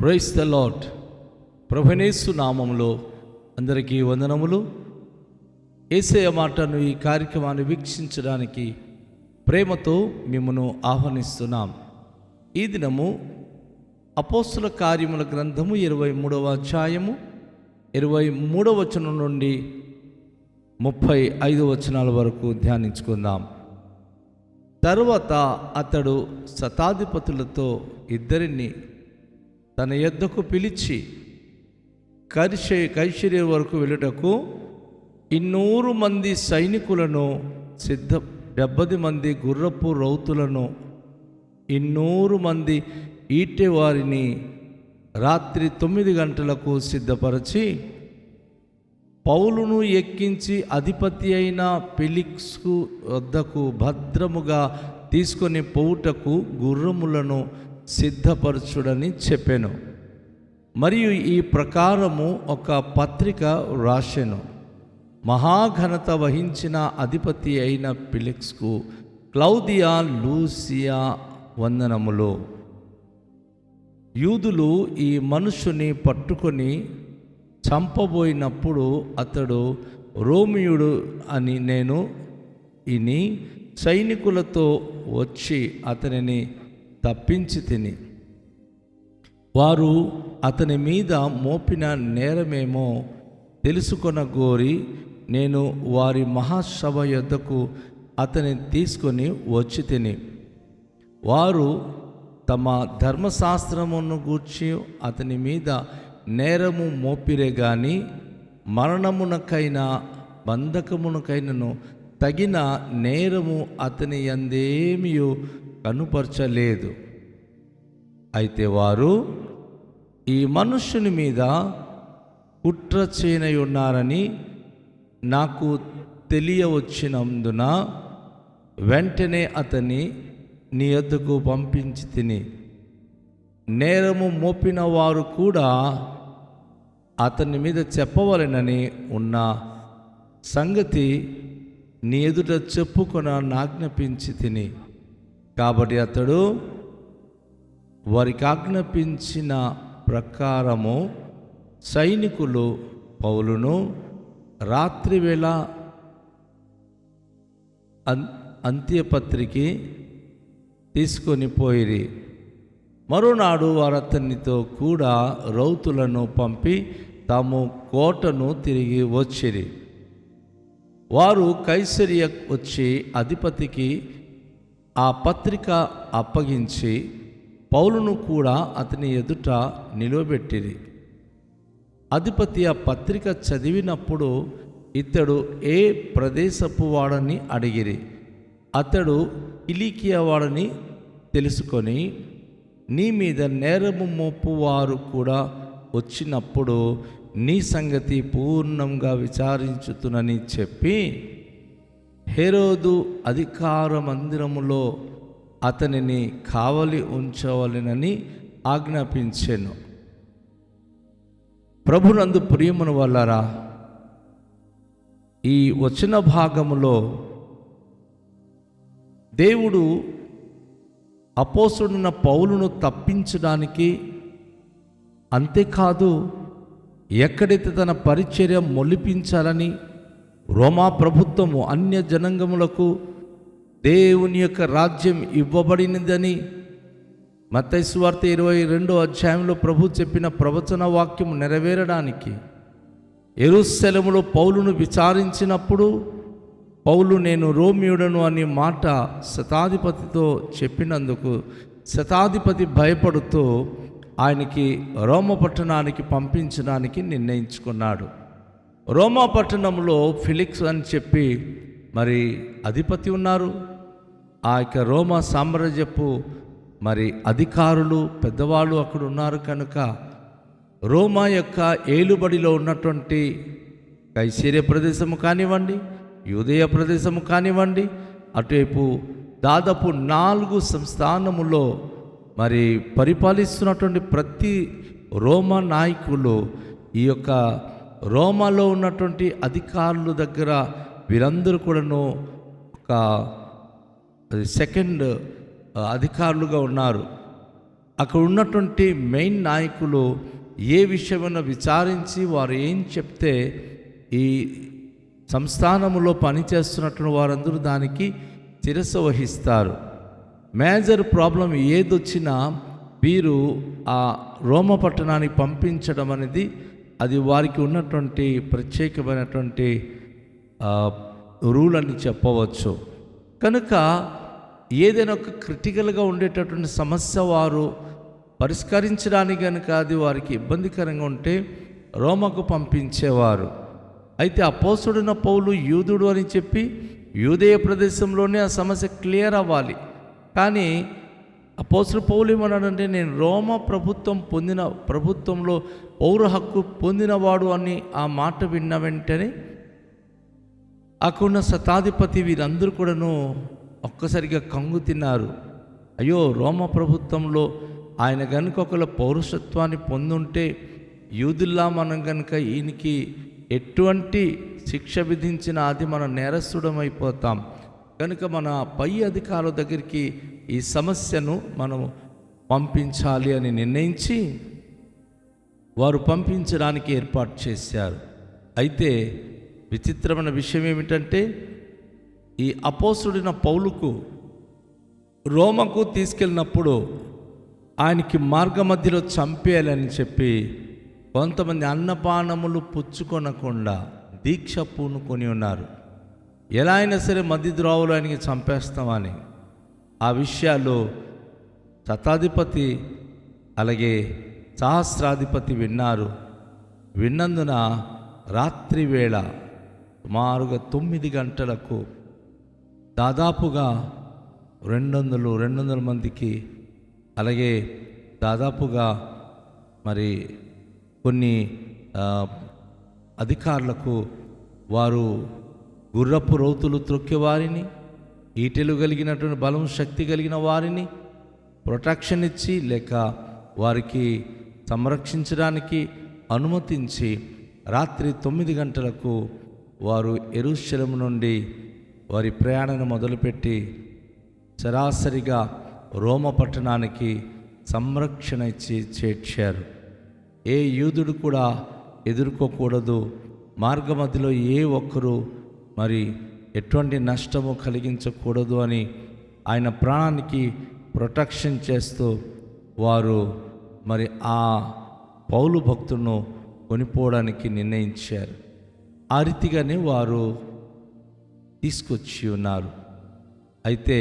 Praise the lord. ప్రభునేసు నామములో అందరికీ వందనములు. యేసయ్య మాటను ఈ కార్యక్రమాన్ని వీక్షించడానికి ప్రేమతో మిమ్మను ఆహ్వానిస్తున్నాం. ఈ దినము అపోస్తుల కార్యముల గ్రంథము 23వ అధ్యాయము 23వ వచనం నుండి 35 వచనాల వరకు ధ్యానించుకుందాం. తరువాత అతడు శతాధిపతులతో ఇద్దరిని తన యొద్దకు పిలిచి కైసరయ వరకు వెళ్ళుటకు 200 మంది సైనికులను 70 మంది గుర్రపు రౌతులను 200 మంది ఈటె వారిని రాత్రి 9 గంటలకు సిద్ధపరచి పౌలును ఎక్కించి అధిపతి అయిన ఫెలిక్సు వద్దకు భద్రముగా తీసుకొని పోవుటకు గుర్రములను సిద్ధపరచుడని చెప్పాను. మరియు ఈ ప్రకారము ఒక పత్రిక రాసెను. మహాఘనత వహించిన అధిపతి అయిన ఫెలిక్స్కు క్లౌదియా లూసియా వందనములు. యూదులు ఈ మనుషుని పట్టుకొని చంపబోయినప్పుడు అతడు రోమియుడు అని నేను ఇని సైనికులతో వచ్చి అతనిని తప్పించి తిని, వారు అతని మీద మోపిన నేరమేమో తెలుసుకొనగోరి నేను వారి మహాసభ యొద్దకు అతని తీసుకొని వచ్చి తిని, వారు తమ ధర్మశాస్త్రమును గూర్చి అతని మీద నేరము మోపిరే గాని మరణమునకైనా బంధకమునకైనను తగిన నేరము అతని యందేమీ కనుపరచలేదు. అయితే వారు ఈ మనుష్యుని మీద కుట్ర చేయనై ఉన్నారని నాకు తెలియవచ్చినందున వెంటనే అతన్ని నీ యొద్దకు పంపించి తిని, నేరము మోపిన వారు కూడా అతని మీద చెప్పవలెనని ఉన్న సంగతి నీ ఎదుట చెప్పుకొనాజ్ఞాపించి తిని, కాబట్టి అతడు వారికి ఆజ్ఞాపించిన ప్రకారము సైనికులు పౌలును రాత్రివేళ అంత్యపత్రికి తీసుకొని పోయిరి. మరునాడు వారు అతనితో కూడా రౌతులను పంపి తాము కోటను తిరిగి వచ్చిరి. వారు కైసరయ వచ్చి అధిపతికి ఆ పత్రిక అప్పగించి పౌలును కూడా అతని ఎదుట నిలువబెట్టిరి. అధిపతి ఆ పత్రిక చదివినప్పుడు ఇతడు ఏ ప్రదేశపు వాడని అడిగిరి. అతడు కిలికియా వాడని తెలుసుకొని, నీ మీద నేరము మోపు వారు కూడా వచ్చినప్పుడు నీ సంగతి పూర్ణంగా విచారించుతునని చెప్పి హేరోదు అధికార మందిరములో అతనిని కావలి ఉంచవలెనని ఆజ్ఞాపించెను. ప్రభునందు ప్రియమును వల్లరా, ఈ వచన భాగములో దేవుడు అపోస్తలుడైన పౌలును తప్పించడానికి, అంతేకాదు ఎక్కడైతే తన పరిచర్య మొలిపించాలని రోమా ప్రభుత్వము అన్య జనాంగములకు దేవుని యొక్క రాజ్యం ఇవ్వబడినదని మత్తయి సువార్త 22వ అధ్యాయంలో ప్రభు చెప్పిన ప్రవచన వాక్యం నెరవేరడానికి యెరూషలేములో పౌలును విచారించినప్పుడు పౌలు నేను రోమియుడను అనే మాట శతాధిపతితో చెప్పినందుకు శతాధిపతి భయపడుతూ ఆయనకి రోమా పట్టణానికి పంపించడానికి నిర్ణయించుకున్నాడు. రోమా పట్టణంలో ఫెలిక్స్ అని చెప్పి మరి అధిపతి ఉన్నారు. ఆ యొక్క రోమా సామ్రాజ్యపు మరి అధికారులు పెద్దవాళ్ళు అక్కడ ఉన్నారు. కనుక రోమా యొక్క ఏలుబడిలో ఉన్నటువంటి కైసరయ ప్రదేశము కానివ్వండి, యూదయ ప్రదేశము కానివ్వండి, అటువైపు దాదాపు 4 సంస్థానములో మరి పరిపాలిస్తున్నటువంటి ప్రతి రోమా నాయకులు ఈ యొక్క రోమాలో ఉన్నటువంటి అధికారుల దగ్గర వీరందరూ కూడాను ఒక సెకండ్ అధికారులుగా ఉన్నారు. అక్కడ ఉన్నటువంటి మెయిన్ నాయకులు ఏ విషయమైనా విచారించి వారు ఏం చెప్తే ఈ సంస్థానములో పనిచేస్తున్నటువంటి వారందరూ దానికి శిరస్సు వహిస్తారు. మేజర్ ప్రాబ్లం ఏదొచ్చినా వీరు ఆ రోమ పట్టణానికి పంపించడం అనేది అది వారికి ఉన్నటువంటి ప్రత్యేకమైనటువంటి రూల్ అని చెప్పవచ్చు. కనుక ఏదైనా ఒక క్రిటికల్గా ఉండేటటువంటి సమస్య వారు పరిష్కరించడానికి కనుక అది వారికి ఇబ్బందికరంగా ఉంటే రోమకు పంపించేవారు. అయితే అపోస్తలుడైన పౌలు యూదుడు అని చెప్పి యూదేయ ప్రదేశంలోనే ఆ సమస్య క్లియర్ అవ్వాలి. కానీ అపోస్తలుడు పౌలు ఏమన్నాడంటే, నేను రోమ ప్రభుత్వంలో పౌర హక్కు పొందినవాడు అని ఆ మాట విన్న వెంటనే అక్కడున్న శతాధిపతి వీరందరూ కూడాను ఒక్కసారిగా కంగు తిన్నారు. అయ్యో, రోమ ప్రభుత్వంలో ఆయన కనుక ఒకళ్ళ పౌరసత్వాన్ని పొందుంటే యూదుల్లా మనం కనుక ఈయనకి ఎటువంటి శిక్ష విధించిన అది మన నేరస్తుడమైపోతాం. కనుక మన పై అధికారుల దగ్గరికి ఈ సమస్యను మనం పంపించాలి అని నిర్ణయించి వారు పంపించడానికి ఏర్పాటు చేశారు. అయితే విచిత్రమైన విషయం ఏమిటంటే, ఈ అపోస్తలుడైన పౌలుకు రోమకు తీసుకెళ్ళినప్పుడు ఆయనకి మార్గ మధ్యలో చంపేయాలని చెప్పి కొంతమంది అన్నపానములు పుచ్చుకొనకుండా దీక్ష పూనుకొని ఉన్నారు. ఎలా అయినా సరే మధ్య ద్రోవులు ఆయనకి చంపేస్తామని. ఆ విషయాలు శతాధిపతి అలాగే సహస్రాధిపతి విన్నారు. విన్నందున రాత్రి వేళ సుమారుగా 9 గంటలకు దాదాపుగా 200 మందికి అలాగే దాదాపుగా మరి కొన్ని అధికారులకు వారు గుర్రపు రౌతులు త్రొక్కేవారిని, ఈటెలు కలిగినటువంటి బలం శక్తి కలిగిన వారిని ప్రొటెక్షన్ ఇచ్చి లేక వారికి సంరక్షించడానికి అనుమతించి రాత్రి 9 గంటలకు వారు యెరూషలేము నుండి వారి ప్రయాణాన్ని మొదలుపెట్టి సరాసరిగా రోమ పట్టణానికి సంరక్షణ ఇచ్చి చేర్చారు. ఏ యూదుడు కూడా ఎదుర్కోకూడదు, మార్గమధ్యలో ఏ ఒక్కరూ మరి ఎటువంటి నష్టము కలిగించకూడదు అని ఆయన ప్రాణానికి ప్రొటెక్షన్ చేస్తూ వారు మరి ఆ పౌలు భక్తులను కొనిపోవడానికి నిర్ణయించారు. ఆ రీతిగానే వారు తీసుకొచ్చి ఉన్నారు. అయితే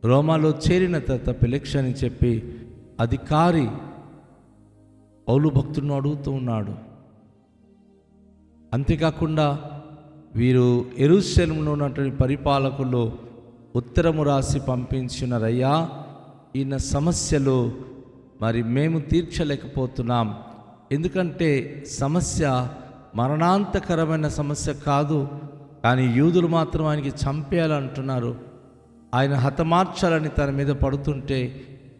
రోమాలో చేరిన తర్వాత ఫెలిక్స్ అని చెప్పి అధికారి పౌలు భక్తులను అడుగుతూ ఉన్నాడు. అంతేకాకుండా వీరు యెరూషలేములో ఉన్నటువంటి పరిపాలకులు ఉత్తరము రాసి పంపించినారయ్యా, ఈయన సమస్యలు మరి మేము తీర్చలేకపోతున్నాం. ఎందుకంటే సమస్య మరణాంతకరమైన సమస్య కాదు, కానీ యూదులు మాత్రం ఆయనకి చంపేయాలంటున్నారు. ఆయన హతమార్చాలని తన మీద పడుతుంటే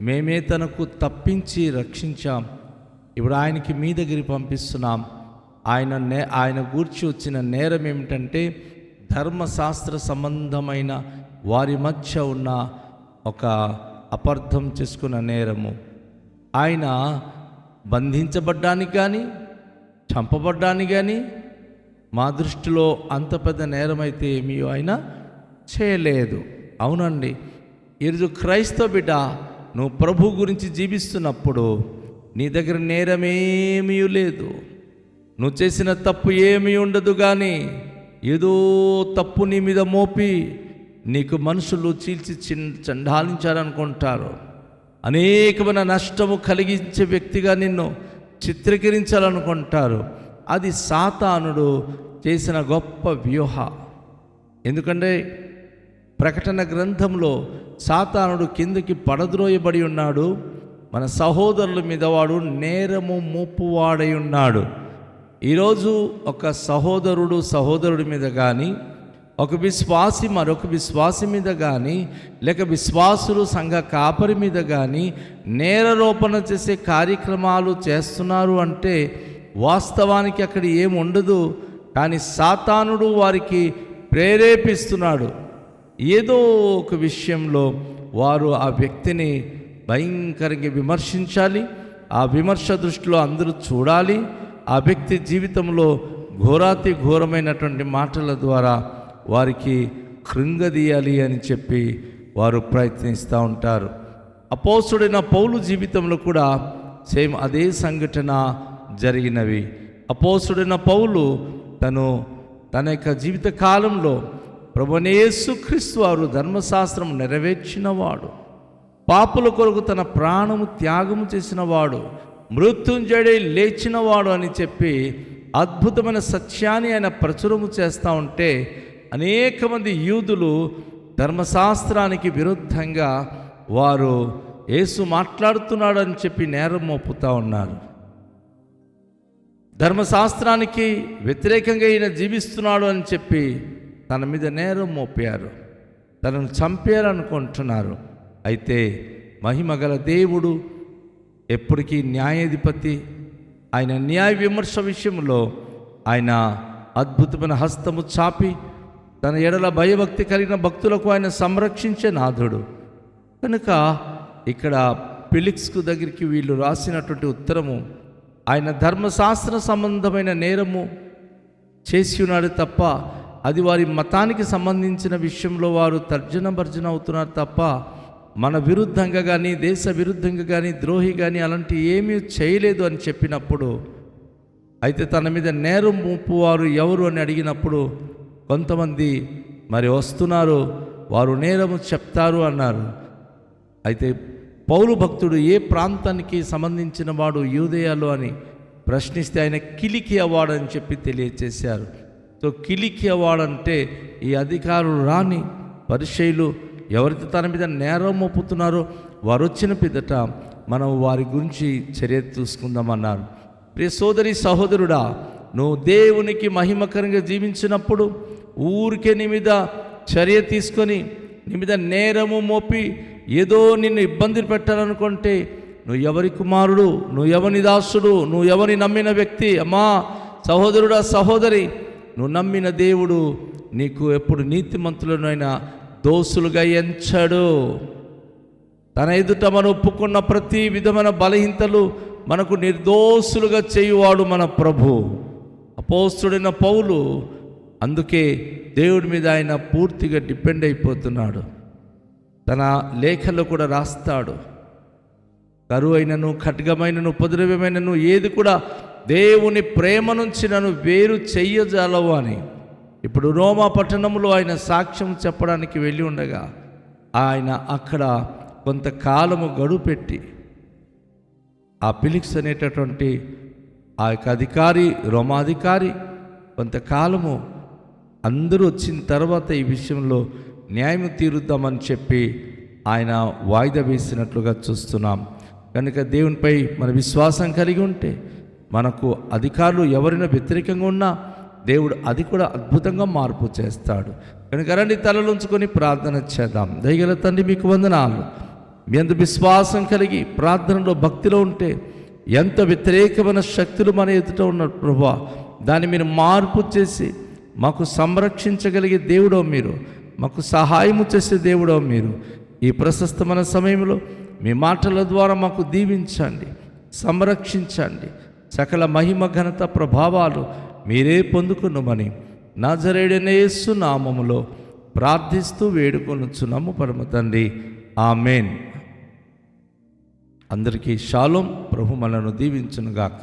మేమే తనకు తప్పించి రక్షించాం. ఇప్పుడు ఆయనకి మీ దగ్గరికి పంపిస్తున్నాం. ఆయన గూర్చి వచ్చిన నేరం ఏమిటంటే ధర్మశాస్త్ర సంబంధమైన వారి మధ్య ఉన్న ఒక అపార్థం చేసుకున్న నేరము. ఆయన బంధించబడ్డానికి కానీ చంపబడ్డానికి కానీ మా దృష్టిలో అంత పెద్ద నేరం అయితే ఏమీ ఆయన చేయలేదు. అవునండి, ఈరోజు క్రైస్తవ బిడ్డ, నువ్వు ప్రభు గురించి జీవిస్తున్నప్పుడు నీ దగ్గర నేరమేమీ లేదు, నువ్వు చేసిన తప్పు ఏమీ ఉండదు. కానీ ఏదో తప్పు నీ మీద మోపి నీకు మనుషులు చీల్చి చండాలించాలనుకుంటారు. అనేకమైన నష్టము కలిగించే వ్యక్తిగా నిన్ను చిత్రీకరించాలనుకుంటారు. అది సాతానుడు చేసిన గొప్ప వ్యూహ. ఎందుకంటే ప్రకటన గ్రంథంలో సాతానుడు కిందకి పడద్రోయబడి ఉన్నాడు. మన సహోదరుల మీద వాడు నేరము మోపువాడై ఉన్నాడు. ఈరోజు ఒక సహోదరుడి మీద కానీ, ఒక విశ్వాసి మరొక విశ్వాసి మీద కానీ, లేక విశ్వాసులు సంఘ కాపరి మీద కానీ నేరారోపణ చేసే కార్యక్రమాలు చేస్తున్నారు అంటే వాస్తవానికి అక్కడ ఏముండదు. కానీ సాతానుడు వారికి ప్రేరేపిస్తున్నాడు. ఏదో ఒక విషయంలో వారు ఆ వ్యక్తిని భయంకరంగా విమర్శించాలి. ఆ విమర్శ దృష్టిలో అందరూ చూడాలి. ఆ వ్యక్తి జీవితంలో ఘోరాతి ఘోరమైనటువంటి మాటల ద్వారా వారికి కృంగదీయాలి అని చెప్పి వారు ప్రయత్నిస్తూ ఉంటారు. అపోస్తుడైన పౌలు జీవితంలో కూడా సేమ్ అదే సంఘటన జరిగినవి. అపోస్తుడైన పౌలు తన యొక్క జీవిత కాలంలో ప్రభువైన యేసుక్రీస్తు వారు ధర్మశాస్త్రం నెరవేర్చినవాడు, పాపుల కొరకు తన ప్రాణము త్యాగము చేసినవాడు, మృత్యుంజయుడై లేచినవాడు అని చెప్పి అద్భుతమైన సత్యాన్ని ఆయన ప్రచురము చేస్తూ ఉంటే అనేక మంది యూదులు ధర్మశాస్త్రానికి విరుద్ధంగా వారు యేసు మాట్లాడుతున్నాడు అని చెప్పి నేరం మోపుతూ ఉన్నారు. ధర్మశాస్త్రానికి వ్యతిరేకంగా ఈయన జీవిస్తున్నాడు అని చెప్పి తన మీద నేరం మోపారు, తనను చంపేయాలనుకుంటున్నారు. అయితే మహిమగల దేవుడు ఎప్పటికీ న్యాయాధిపతి. ఆయన న్యాయ విమర్శ విషయంలో ఆయన అద్భుతమైన హస్తము చాపి తన ఎడల భయభక్తి కలిగిన భక్తులకు ఆయన సంరక్షించే నాథుడు కనుక ఇక్కడ ఫెలిక్స్కు దగ్గరికి వీళ్ళు రాసినటువంటి ఉత్తరము ఆయన ధర్మశాస్త్ర సంబంధమైన నేరము చేసి ఉన్నాడు తప్ప అది వారి మతానికి సంబంధించిన విషయంలో వారు తర్జన భర్జన అవుతున్నారు తప్ప మన విరుద్ధంగా కానీ దేశ విరుద్ధంగా కానీ ద్రోహి కానీ అలాంటి ఏమీ చేయలేదు అని చెప్పినప్పుడు, అయితే తన మీద నేరం మోపు వారు ఎవరు అని అడిగినప్పుడు కొంతమంది మరి వస్తున్నారు, వారు నేరము చెప్తారు అన్నారు. అయితే పౌలు భక్తుడు ఏ ప్రాంతానికి సంబంధించిన వాడు యూదయలో అని ప్రశ్నిస్తే ఆయన కిలికియా వాడని చెప్పి తెలియచేశారు. సో కిలికియా వాడంటే ఈ అధికారులు రాని పరిచయులు ఎవరైతే తన మీద నేరం మోపుతున్నారో వారు వచ్చిన పిదట మనం వారి గురించి చర్య తీసుకుందామన్నారు. ప్రియ సోదరి సహోదరుడా, నువ్వు దేవునికి మహిమకరంగా జీవించినప్పుడు ఊరికే నీ మీద చర్య తీసుకొని నీ మీద నేరము మోపి ఏదో నిన్ను ఇబ్బంది పెట్టాలనుకుంటే నువ్వు ఎవరి కుమారుడు, నువ్వు ఎవరి దాసుడు, నువ్వు ఎవరి నమ్మిన వ్యక్తి? అమ్మా సహోదరుడా సహోదరి, నువ్వు నమ్మిన దేవుడు నీకు ఎప్పుడు నీతిమంతులనైనా దోసులుగా ఎంచాడు. తన ఎదుట మనం ఒప్పుకున్న ప్రతి విధమైన బలహీనతలు మనకు నిర్దోషులుగా చేయువాడు మన ప్రభు. అపోస్తుడైన పౌలు అందుకే దేవుడి మీద ఆయన పూర్తిగా డిపెండ్ అయిపోతున్నాడు. తన లేఖలో కూడా రాస్తాడు, కరువైనను ఖడ్గమైనను ఉపద్రవమైనను ఏది కూడా దేవుని ప్రేమ నుంచి నన్ను వేరు చెయ్యజాలవు అని. ఇప్పుడు రోమా పట్టణంలో ఆయన సాక్ష్యం చెప్పడానికి వెళ్ళి ఉండగా ఆయన అక్కడ కొంతకాలము గడువు పెట్టి ఆ ఫెలిక్స్ అనేటటువంటి ఆ యొక్క అధికారి, రోమాధికారి కొంతకాలము అందరూ వచ్చిన తర్వాత ఈ విషయంలో న్యాయం తీరుద్దామని చెప్పి ఆయన వాయిదా వేసినట్లుగా చూస్తున్నాం. కనుక దేవునిపై మన విశ్వాసం కలిగి ఉంటే మనకు అధికారులు ఎవరైనా వ్యతిరేకంగా ఉన్నా దేవుడు అది కూడా అద్భుతంగా మార్పు చేస్తాడు. కనుక రండి తలలుంచుకొని ప్రార్థన చేద్దాం. దయగల తండ్రి మీకు వందనాలు. మీ అంత విశ్వాసం కలిగి ప్రార్థనలో భక్తిలో ఉంటే ఎంత వ్యతిరేకమైన శక్తులు మన ఎదుట ఉన్న ప్రభువా, దాన్ని మీరు మార్పు చేసి మాకు సంరక్షించగలిగే దేవుడో మీరు, మాకు సహాయము చేసే దేవుడో మీరు. ఈ ప్రశస్తమైన సమయంలో మీ మాటల ద్వారా మాకు దీవించండి, సంరక్షించండి. సకల మహిమ ఘనత ప్రభావాలు మీరే పొందుకున్నామని నజరేయుడైన యేసు నామములో ప్రార్థిస్తూ వేడుకొనుచున్నాము పరమ తండ్రి, ఆమేన్. అందరికీ షాలోం. ప్రభు మనను దీవించునుగాక.